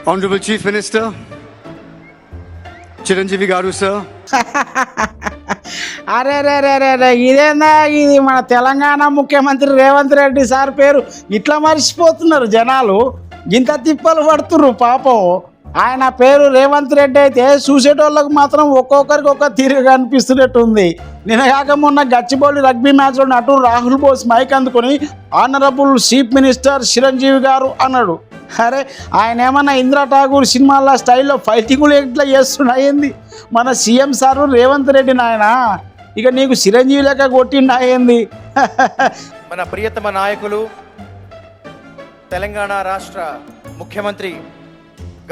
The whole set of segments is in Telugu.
Honorable Chief Minister, Chiranjeevi Garu sir. అరే రే రే రే రే ఇదేందా ఇది మన తెలంగాణ ముఖ్యమంత్రి రేవంత్ రెడ్డి సార్ పేరు ఇట్లా మర్చిపోతున్నారు జనాలు. ఇంత తిప్పలు పడుతున్నారు పాపం. ఆయన పేరు రేవంత్ రెడ్డి అయితే చూసేటోళ్ళకు మాత్రం ఒక్కొక్కరికి ఒక్క తీరుగా అనిపిస్తున్నట్టు ఉంది. నిన్నగాక మొన్న గచ్చిబౌలి రగ్బీ మ్యాచ్లో నటుడు రాహుల్ బోస్ మైక్ అందుకొని ఆనరబుల్ చీఫ్ మినిస్టర్ చిరంజీవి గారు అన్నాడు. అరే ఆయన ఏమన్నా ఇందిరా ఠాగూర్ సినిమాల స్టైల్లో ఫైటింగ్లు ఎట్లా చేస్తున్నాయింది మన సీఎం సారు రేవంత్ రెడ్డి నాయన. ఇక నీకు చిరంజీవి లెక్క కొట్టిండు అయింది. మన ప్రియతమ నాయకులు తెలంగాణ రాష్ట్ర ముఖ్యమంత్రి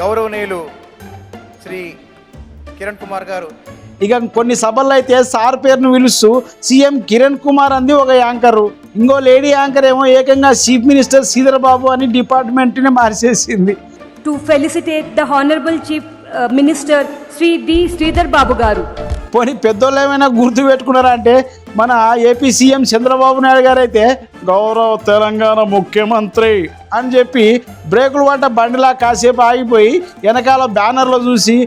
గౌరవనీయులు శ్రీ కిరణ్ కుమార్ గారు. ఇక కొన్ని సభల్లో అయితే సార్ పేరును పిలుస్తూ సీఎం కిరణ్ కుమార్ అంది ఒక యాంకరు, ఇంకో లేడీ యాంకర్ ఏమో ఏకంగా చీఫ్ మినిస్టర్ శ్రీధర్ బాబు అని డిపార్ట్మెంట్ని మార్చేసింది. To felicitate the Honorable Chief Minister Sri D. Sridhar Babu Garu. పోనీ పెద్దోళ్ళు ఏమైనా గుర్తు పెట్టుకున్నారా అంటే మన ఏపీ సీఎం చంద్రబాబు నాయుడు గారు అయితే గౌరవ తెలంగాణ ముఖ్యమంత్రి అని చెప్పి బ్రేకులు పడ్డ బండిలా కాసేపు ఆగిపోయి వెనకాల బ్యానర్లో చూసి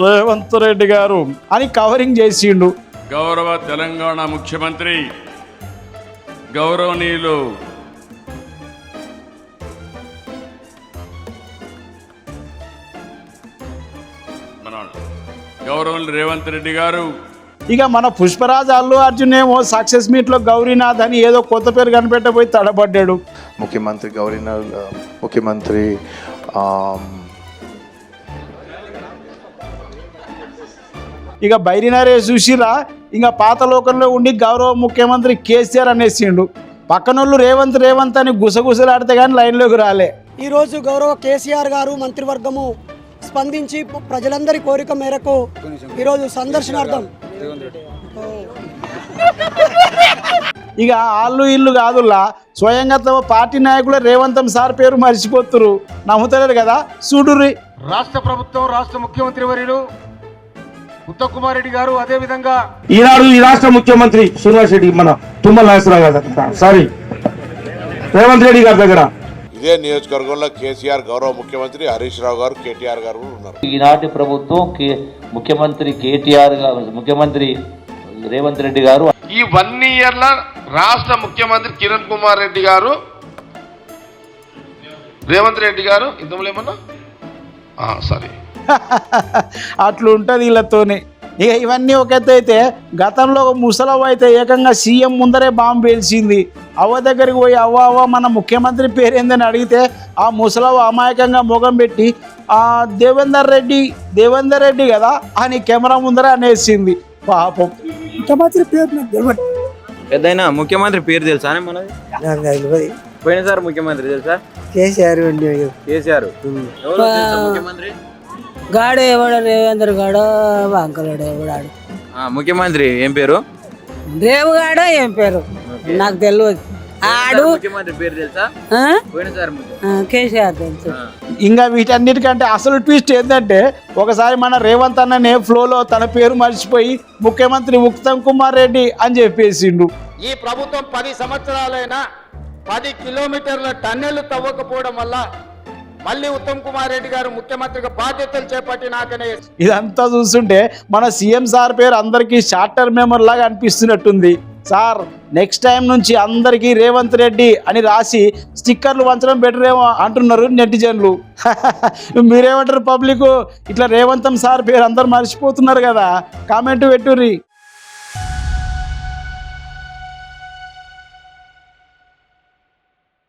రేవంత్ రెడ్డి గారు అని కవరింగ్ చేసిండు. గౌరవ తెలంగాణ ముఖ్యమంత్రి గౌరవనీయులు రేవంత్ రెడ్డి గారు. ఇక మన పుష్పరాజ్ అల్లు అర్జున్ ఏమో సక్సెస్ మీట్లో గౌరీనాథ్ అని ఏదో కొత్త పేరు కనిపెట్టబోయి తడబడ్డాడు. ముఖ్యమంత్రి గౌరీనాథ్, ముఖ్యమంత్రి ఇక బైరినరే చూసిరా ఇంకా పాత లోకంలో ఉండి గౌరవ ముఖ్యమంత్రి కేసీఆర్ అనేసిండు. పక్కనోళ్ళు రేవంత్ రేవంత్ అని గుసగుసలాడితే కానీ లైన్లోకి రాలే. ఈరోజు గౌరవ కేసీఆర్ గారు మంత్రివర్గము స్పందించి ప్రజలందరి కోరిక మేరకు ఈరోజు సందర్శనార్థం ఇక ఆళ్ళు ఇల్లు కాదుల్లా స్వయంగా తమ పార్టీ నాయకులే రేవంతం సార్ పేరు మర్చిపోతురు. నమ్ముతలేరు కదా చూడుర్రి. రాష్ట్ర ప్రభుత్వం రాష్ట్ర ముఖ్యమంత్రి వర్యులు ఉత్తమ్ కుమార్ రెడ్డి గారు, అదే విధంగా ఈనాడు ఈ రాష్ట్ర ముఖ్యమంత్రి శ్రీనివాస్ రెడ్డి మన తుమ్మల నాగేశ్వరరావు గారి దగ్గర, సారీ రేవంత్ రెడ్డి గారి దగ్గర, ఇదే నియోజకవర్గంలో కేసీఆర్ గౌరవ ముఖ్యమంత్రి హరీష్ రావు గారు, కేటీఆర్ గారు ఉన్నారు. ఈనాటి ప్రభుత్వం ముఖ్యమంత్రి కేటీఆర్ గారు, ముఖ్యమంత్రి రేవంత్ రెడ్డి గారు. ఈ 1 ఇయర్ల రాష్ట్ర ముఖ్యమంత్రి కిరణ్ కుమార్ రెడ్డి గారు, రేవంత్ రెడ్డి గారు ఇంతలో ఏమన్నా సారీ అట్లుంటుంది వీళ్ళతోనే. ఇక ఇవన్నీ ఒక ఎత్తు అయితే గతంలో ఒక ముసలవ్వ అయితే ఏకంగా సీఎం ముందరే బాంబు పేల్చింది. అవ్వ దగ్గరికి పోయి అవ్వ మన ముఖ్యమంత్రి పేరేందని అడిగితే ఆ ముసలవ్వ అమాయకంగా ముఖం పెట్టి దేవేందర్ రెడ్డి కదా అని కెమెరా ముందరే అనేసింది. పాపం. ముఖ్యమంత్రి పేరు నాకు తెలియదు. పెద్దయినా ముఖ్యమంత్రి పేరు తెలుసా మనది? పోయినసారి ముఖ్యమంత్రి తెలుసా? కేసీఆర్ కేసీఆర్. ముఖ్యమంత్రి గాడు ఎవడ రేవేంద్ర గాడు, వంకలాడు ఎవడాడు ముఖ్యమంత్రి ఏం పేరు? రేవుగాడు ఏం పేరు నాకు తెలియదు. ఆడు ముఖ్యమంత్రి పేరు తెలుసా? పోయినసారి కేసీఆర్ తెలుసు. ఇంకా వీటన్నిటికంటే అసలు ట్విస్ట్ ఏంటంటే ఒకసారి మన రేవంత్ అన్ననే ఫ్లోలో తన పేరు మర్చిపోయి ముఖ్యమంత్రి ఉత్తమ్ కుమార్ రెడ్డి అని చెప్పేసిండు. ఈ ప్రభుత్వం 10 సంవత్సరాలైనా 10 కిలోమీటర్ల టన్నెల్ తవ్వకపోవడం వల్ల మళ్ళీ ఉత్తమ్ కుమార్ రెడ్డి గారు ముఖ్యమంత్రిగా బాధ్యతలు చేపట్టినాకనే ఇదంతా చూస్తుంటే మన సీఎం సార్ పేరు అందరికీ షార్ట్ టర్మ్ మెమరీ లాగా అనిపిస్తున్నట్టుంది. సార్ నెక్స్ట్ టైం నుంచి అందరికీ రేవంత్ రెడ్డి అని రాసి స్టిక్కర్లు వంచడం బెటర్ ఏమో అంటున్నారు నెటిజన్లు. మీరేమంటారు పబ్లిక్? ఇట్లా రేవంతం సార్ పేరు అందరు మర్చిపోతున్నారు కదా, కామెంట్ పెట్టుర్రి.